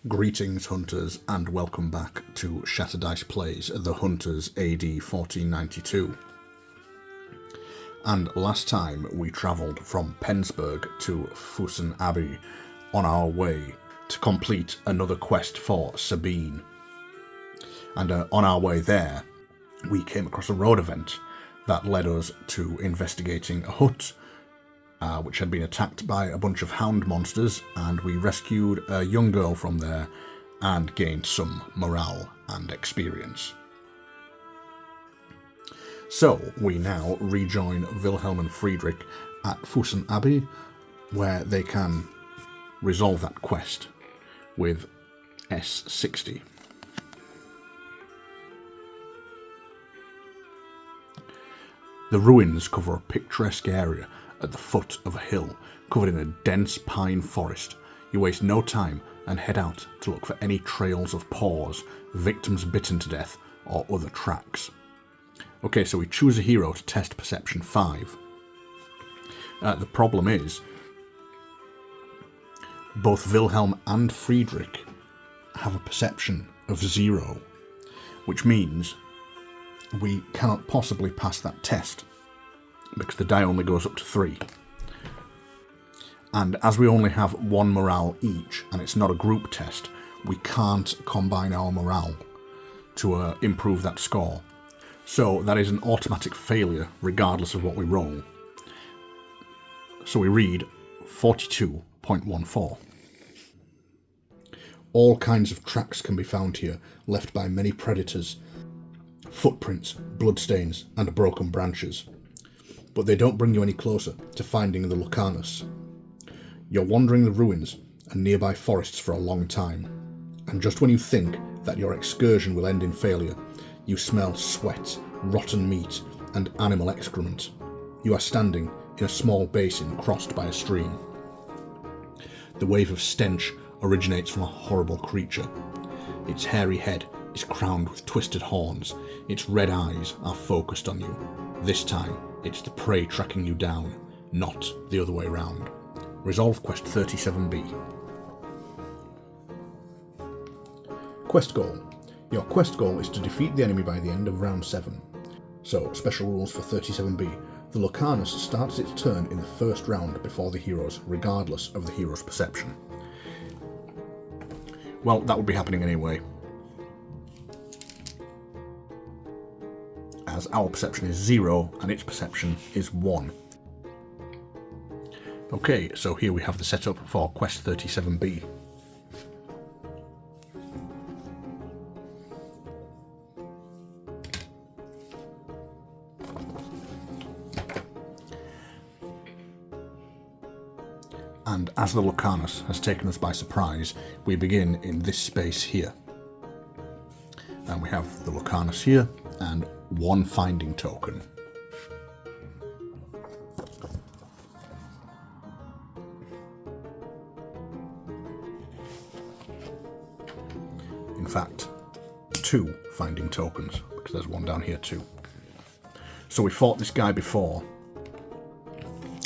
Greetings, Hunters, and welcome back to Shatterdice Plays The Hunters AD 1492. And last time we travelled from Pensburg to Fussen Abbey on our way to complete another quest for Sabine. And on our way there, we came across a road event that led us to investigating a hut which had been attacked by a bunch of hound monsters, and we rescued a young girl from there and gained some morale and experience. So we now rejoin Wilhelm and Friedrich at Fussen Abbey, where they can resolve that quest with S60. The ruins cover a picturesque area at the foot of a hill covered in a dense pine forest. You waste no time and head out to look for any trails of paws, victims bitten to death, or other tracks. Okay, so we choose a hero to test Perception 5. The problem is, both Wilhelm and Friedrich have a perception of 0, which means we cannot possibly pass that test, because the die only goes up to 3. And as we only have 1 morale each, and it's not a group test, we can't combine our morale to improve that score. So that is an automatic failure, regardless of what we roll. So we read 42.14. All kinds of tracks can be found here, left by many predators. Footprints, bloodstains, and broken branches. But they don't bring you any closer to finding the Lucanus. You're wandering the ruins and nearby forests for a long time, and just when you think that your excursion will end in failure, you smell sweat, rotten meat, and animal excrement. You are standing in a small basin crossed by a stream. The wave of stench originates from a horrible creature. Its hairy head is crowned with twisted horns. Its red eyes are focused on you. This time, it's the prey tracking you down, not the other way round. Resolve Quest 37B. Quest Goal. Your quest goal is to defeat the enemy by the end of round 7. So, special rules for 37B. The Lucanus starts its turn in the first round before the heroes, regardless of the hero's perception. Well, that would be happening anyway, as our perception is 0 and its perception is 1. Okay, so here we have the setup for Quest 37B. And as the Lucanus has taken us by surprise, we begin in this space here. And we have the Lucanus here, and 1 finding token. In fact, 2 finding tokens, because there's 1 down here too. So we fought this guy before,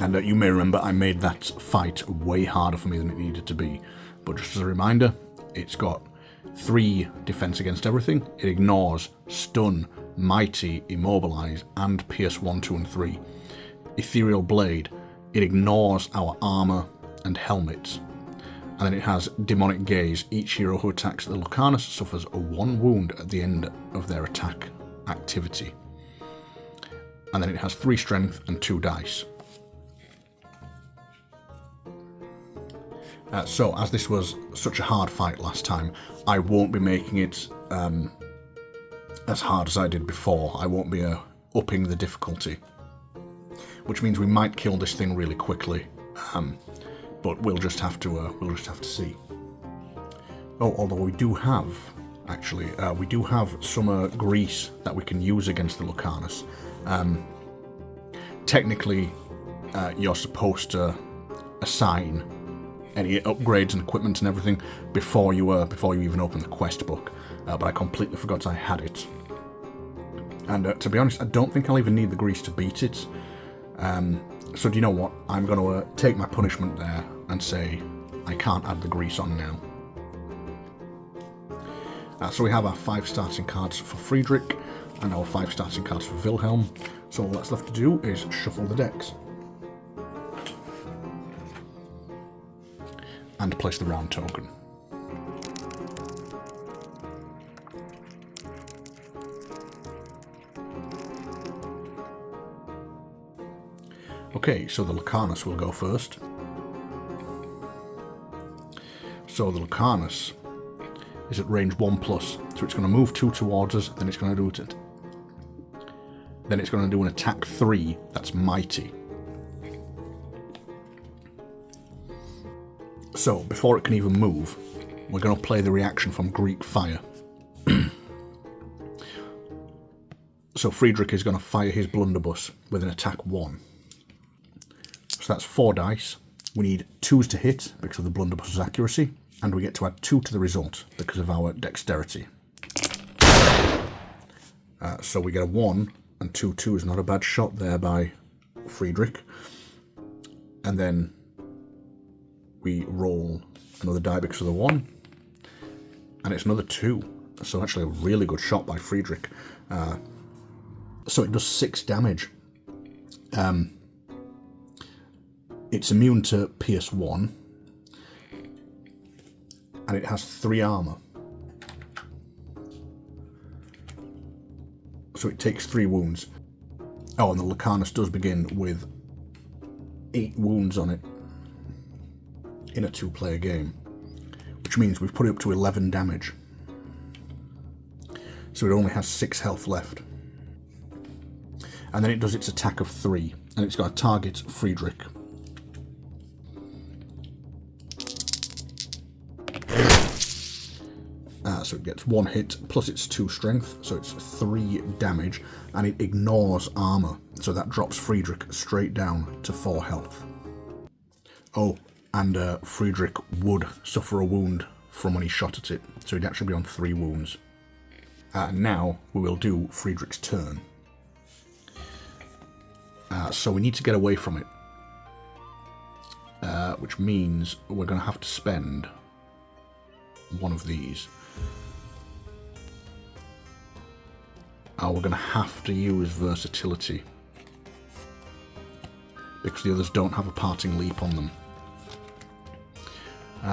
and you may remember I made that fight way harder for me than it needed to be. But just as a reminder, it's got 3 defense against everything. It ignores stun, mighty, immobilize, and pierce 1, 2, and 3. Ethereal blade. It ignores our armor and helmets. And then it has demonic gaze. Each hero who attacks the Lucanus suffers a 1 wound at the end of their attack activity. And then it has 3 strength and 2 dice. So, as this was such a hard fight last time, I won't be making it as hard as I did before. I won't be upping the difficulty, which means we might kill this thing really quickly, but we'll just have to see. Oh, although we do have some grease that we can use against the Lucanus. Technically, you're supposed to assign any upgrades and equipment and everything before you even open the quest book, but I completely forgot I had it. And to be honest, I don't think I'll even need the grease to beat it. So do you know what? I'm going to take my punishment there and say I can't add the grease on now. So we have our 5 starting cards for Friedrich and our 5 starting cards for Wilhelm. So all that's left to do is shuffle the decks and place the round token. Okay, so the Lucanus will go first. So the Lucanus is at range 1+, so it's going to move 2 towards us, then it's going to do it. Then it's going to do an attack 3, that's mighty. So, before it can even move, we're going to play the reaction from Greek fire. So Friedrich is going to fire his blunderbuss with an attack 1. So that's 4 dice. We need 2s to hit because of the blunderbuss's accuracy, and we get to add 2 to the result because of our dexterity. So we get a 1 and 2 2s, not a bad shot there by Friedrich. And then we roll another die because of the 1, and it's another 2. So actually a really good shot by Friedrich. So it does 6 damage. It's immune to Pierce 1, and it has 3 armor. So it takes 3 wounds. Oh, and the Lucanus does begin with 8 wounds on it in a 2-player game, which means we've put it up to 11 damage. So it only has 6 health left. And then it does its attack of 3, and it's got to target Friedrich. So it gets 1 hit plus its 2 strength, so it's 3 damage, and it ignores armor, so that drops Friedrich straight down to 4 health. Oh, and Friedrich would suffer a wound from when he shot at it, so he'd actually be on 3 wounds. Now we will do Friedrich's turn. So we need to get away from it, which means we're going to have to spend one of these. We're going to have to use versatility because the others don't have a parting leap on them.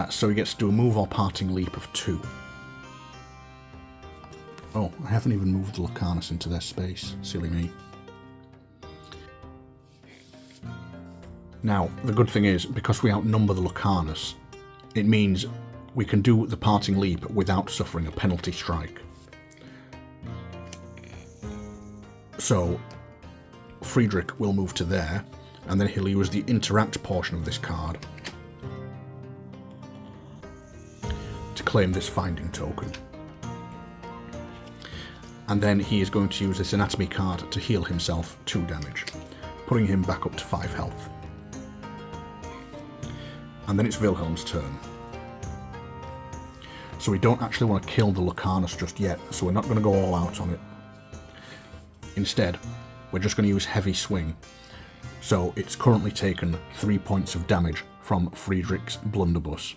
So he gets to do a move or parting leap of 2. Oh, I haven't even moved the Lucanus into their space. Silly me. Now, the good thing is, because we outnumber the Lucanus, it means we can do the parting leap without suffering a penalty strike. So, Friedrich will move to there, and then he'll use the interact portion of this card to claim this finding token. And then he is going to use this anatomy card to heal himself 2 damage, putting him back up to 5 health. And then it's Wilhelm's turn. So we don't actually want to kill the Lucanus just yet, so we're not going to go all out on it. Instead, we're just going to use heavy swing. So it's currently taken 3 points of damage from Friedrich's blunderbuss.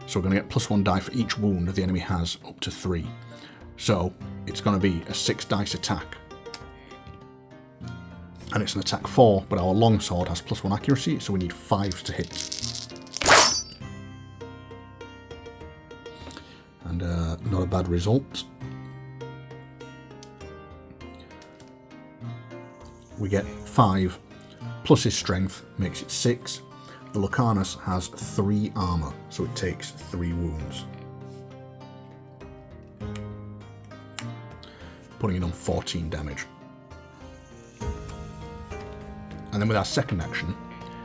So we're going to get +1 die for each wound the enemy has, up to 3. So it's going to be a 6 dice attack. And it's an attack 4, but our longsword has +1 accuracy, so we need 5 to hit. And not a bad result. We get 5 plus his strength makes it 6. The Lucanus has 3 armor, so it takes 3 wounds, putting it on 14 damage. And then with our second action,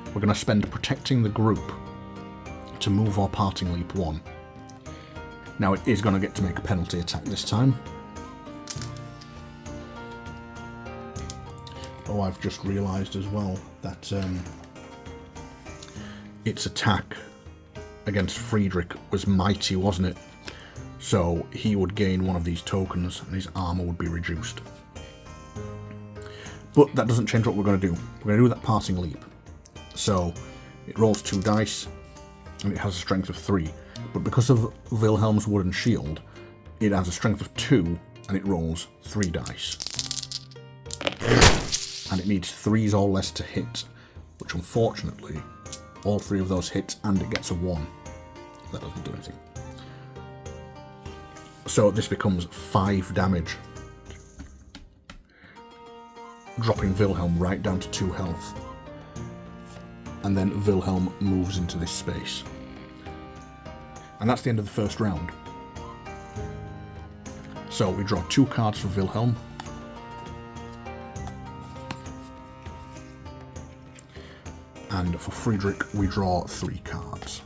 we're going to spend protecting the group to move our parting leap 1. Now it is going to get to make a penalty attack this time. Oh, I've just realised as well that its attack against Friedrich was mighty, wasn't it? So he would gain one of these tokens and his armour would be reduced. But that doesn't change what we're going to do. We're going to do that parting leap. So it rolls 2 dice and it has a strength of 3. But because of Wilhelm's wooden shield, it has a strength of 2 and it rolls 3 dice. And it needs 3s or less to hit, which unfortunately, all 3 of those hit and it gets a 1. That doesn't do anything. So this becomes 5 damage, dropping Wilhelm right down to 2 health. And then Wilhelm moves into this space. And that's the end of the first round. So we draw 2 cards for Wilhelm. And for Friedrich, we draw 3 cards.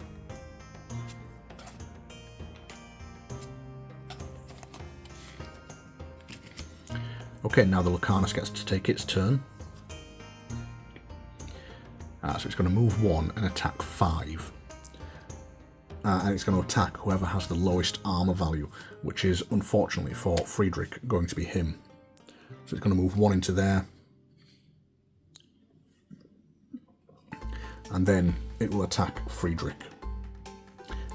Okay, now the Lucanus gets to take its turn. So it's going to move 1 and attack 5. And it's going to attack whoever has the lowest armor value, which is, unfortunately for Friedrich, going to be him. So it's going to move 1 into there. And then it will attack Friedrich.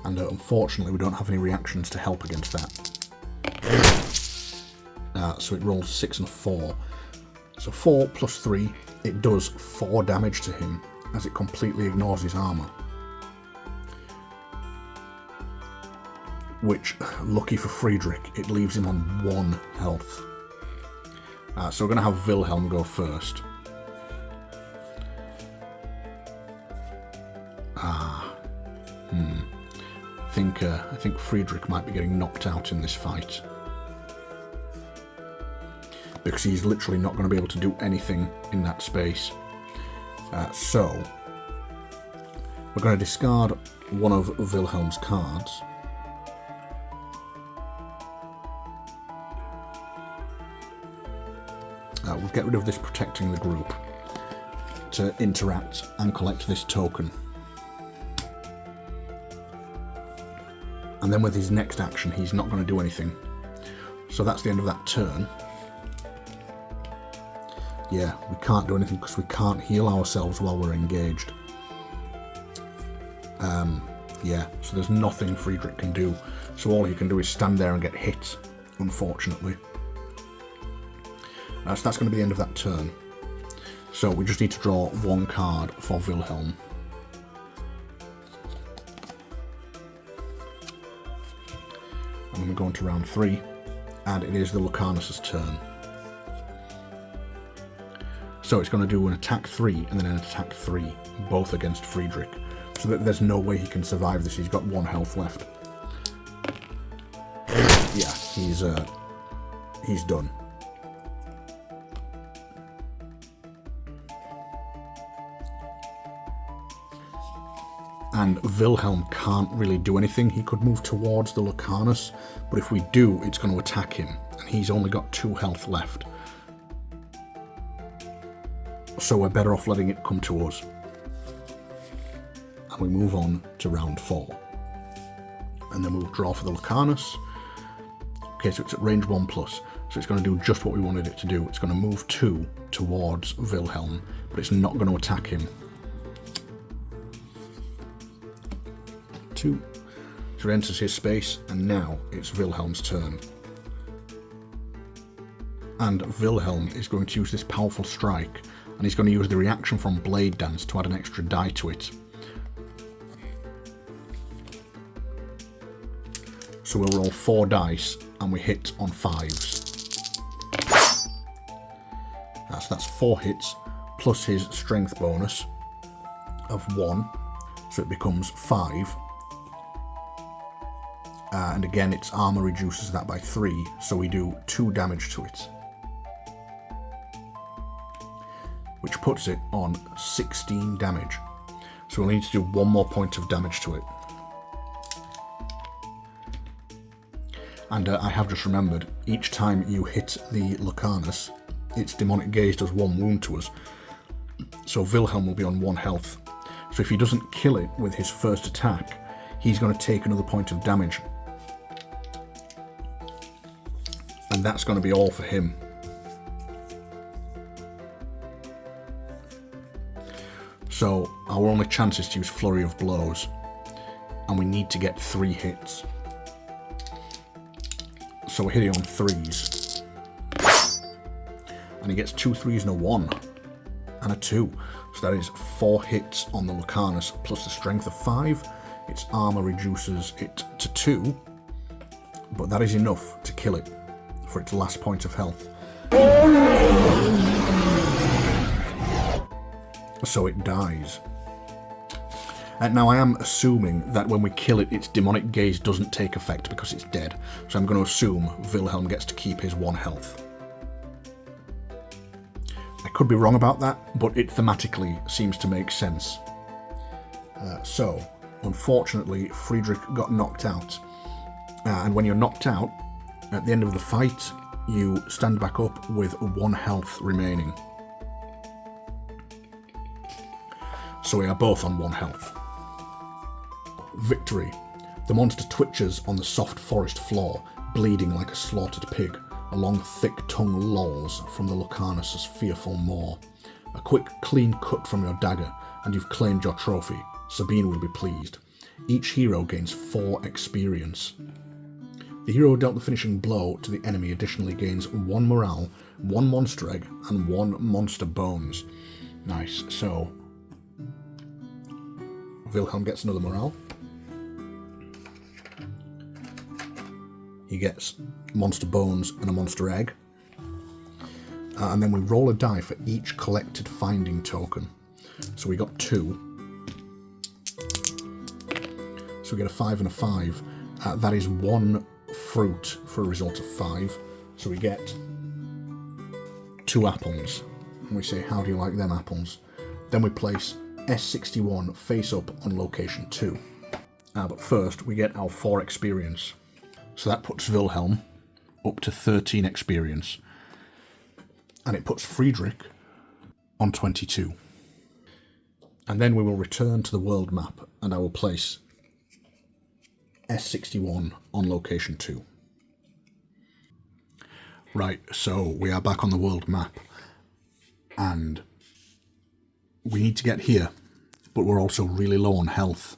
And unfortunately we don't have any reactions to help against that. So it rolls 6 and 4. So 4 plus 3, it does 4 damage to him as it completely ignores his armor. Which, lucky for Friedrich, it leaves him on 1 health. So we're going to have Wilhelm go first. I think Friedrich might be getting knocked out in this fight. Because he's literally not going to be able to do anything in that space. So, we're going to discard one of Wilhelm's cards. We'll get rid of this protecting the group to interact and collect this token. And then with his next action, he's not going to do anything. So that's the end of that turn. Yeah, we can't do anything because we can't heal ourselves while we're engaged. Yeah, so there's nothing Friedrich can do. So all he can do is stand there and get hit, unfortunately. So that's going to be the end of that turn. So we just need to draw 1 card for Wilhelm. And then we go on to round 3, and it is the Lucanus' turn. So it's going to do an attack 3 and then an attack 3, both against Friedrich. So that there's no way he can survive this. He's got 1 health left. Yeah, he's done. And Wilhelm can't really do anything. He could move towards the Lucanus, but if we do, it's going to attack him, and he's only got 2 health left. So we're better off letting it come to us. And we move on to round 4. And then we'll draw for the Lucanus. Okay, so it's at range 1+. So it's going to do just what we wanted it to do. It's going to move 2 towards Wilhelm, but it's not going to attack him. 2. So it enters his space, and now it's Wilhelm's turn. And Wilhelm is going to use this powerful strike, and he's going to use the reaction from Blade Dance to add an extra die to it. So we'll roll 4 dice, and we hit on 5s. So that's 4 hits, plus his strength bonus of 1, so it becomes 5. And again, its armor reduces that by 3, so we do 2 damage to it. Which puts it on 16 damage. So we'll need to do 1 more point of damage to it. And I have just remembered, each time you hit the Lucanus, its demonic gaze does 1 wound to us. So Wilhelm will be on 1 health. So if he doesn't kill it with his first attack, he's going to take another point of damage. And that's going to be all for him. So our only chance is to use Flurry of Blows. And we need to get 3 hits. So we're hitting on 3s. And he gets 2 3s and a 1. And a 2. So that is 4 hits on the Lucanus plus the strength of 5. Its armor reduces it to 2. But that is enough to kill it for its last point of health. So it dies. And now I am assuming that when we kill it, its demonic gaze doesn't take effect because it's dead. So I'm going to assume Wilhelm gets to keep his 1 health. I could be wrong about that, but it thematically seems to make sense. So, unfortunately, Friedrich got knocked out. And when you're knocked out, at the end of the fight, you stand back up with 1 health remaining. So we are both on 1 health. Victory. The monster twitches on the soft forest floor, bleeding like a slaughtered pig. A long, thick tongue lolls from the Lucanus' fearful maw. A quick, clean cut from your dagger, and you've claimed your trophy. Sabine will be pleased. Each hero gains 4 experience. The hero who dealt the finishing blow to the enemy additionally gains 1 morale, 1 monster egg, and 1 monster bones. Nice. So Wilhelm gets another morale. He gets monster bones and a monster egg. And then we roll a die for each collected finding token. So we got 2. So we get a 5 and a 5. That is 1 fruit for a result of 5. So we get 2 apples. And we say, how do you like them apples? Then we place S61 face up on location 2. But first we get our 4 experience. So that puts Wilhelm up to 13 experience. And it puts Friedrich on 22. And then we will return to the world map and I will place S61 on location 2. Right, so we are back on the world map. And we need to get here, but we're also really low on health.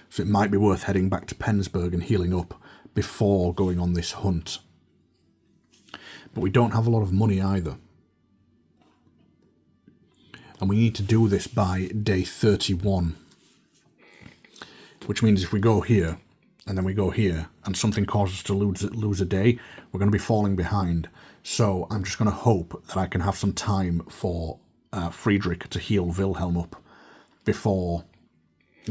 So it might be worth heading back to Penzberg and healing up before going on this hunt. But we don't have a lot of money either. And we need to do this by day 31. Which means if we go here, and then we go here, and something causes us to lose a day, we're going to be falling behind. So I'm just going to hope that I can have some time for Friedrich to heal Wilhelm up before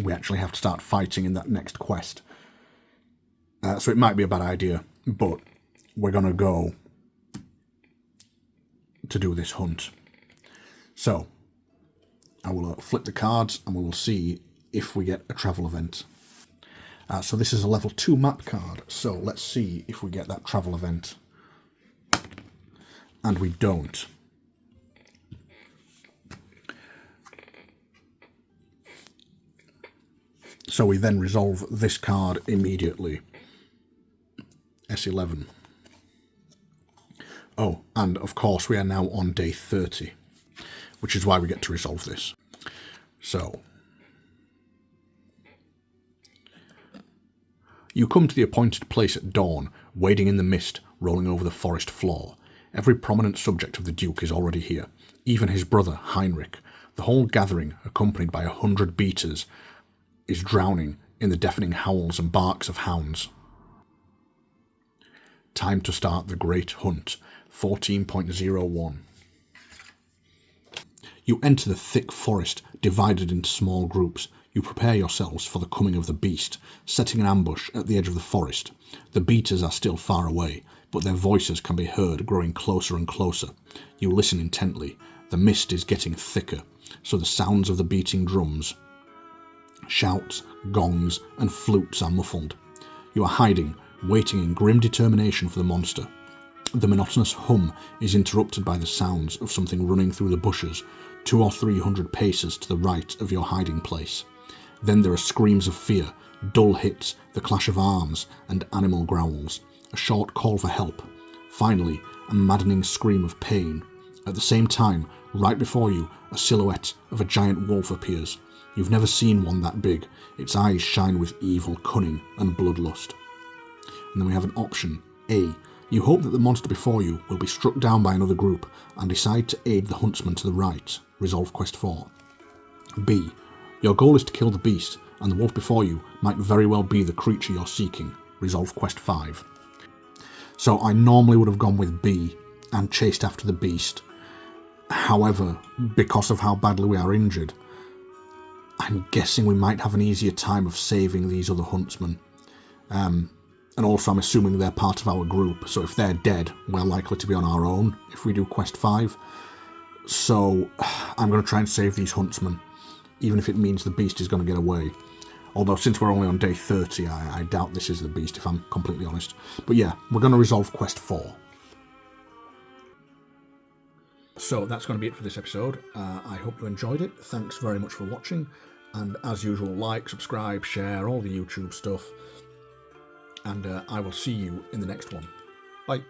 we actually have to start fighting in that next quest. So it might be a bad idea, but we're going to go to do this hunt. So I will flip the cards and we will see if we get a travel event. So this is a level 2 map card, so let's see if we get that travel event. And we don't. So we then resolve this card immediately. S11. Oh, and of course we are now on day 30, which is why we get to resolve this. So, you come to the appointed place at dawn, wading in the mist, rolling over the forest floor. Every prominent subject of the Duke is already here, even his brother Heinrich. The whole gathering, accompanied by 100 beaters, is drowning in the deafening howls and barks of hounds. Time to start the Great Hunt. 14.01. You enter the thick forest, divided into small groups. You prepare yourselves for the coming of the beast, setting an ambush at the edge of the forest. The beaters are still far away, but their voices can be heard growing closer and closer. You listen intently. The mist is getting thicker, so the sounds of the beating drums, shouts, gongs, and flutes are muffled. You are hiding, waiting in grim determination for the monster. The monotonous hum is interrupted by the sounds of something running through the bushes, 200 or 300 paces to the right of your hiding place. Then there are screams of fear, dull hits, the clash of arms, and animal growls. A short call for help. Finally, a maddening scream of pain. At the same time, right before you, a silhouette of a giant wolf appears. You've never seen one that big. Its eyes shine with evil cunning and bloodlust. And then we have an option. A. You hope that the monster before you will be struck down by another group and decide to aid the huntsman to the right. Resolve quest 4. B. Your goal is to kill the beast, and the wolf before you might very well be the creature you're seeking. Resolve quest 5. So I normally would have gone with B and chased after the beast. However, because of how badly we are injured, I'm guessing we might have an easier time of saving these other huntsmen. And also I'm assuming they're part of our group, so if they're dead, we're likely to be on our own if we do quest 5. So I'm going to try and save these huntsmen, even if it means the beast is going to get away. Although since we're only on day 30, I doubt this is the beast, if I'm completely honest. But yeah, we're going to resolve quest 4. So that's going to be it for this episode. I hope you enjoyed it. Thanks very much for watching. And as usual, like, subscribe, share, all the YouTube stuff. And I will see you in the next one. Bye.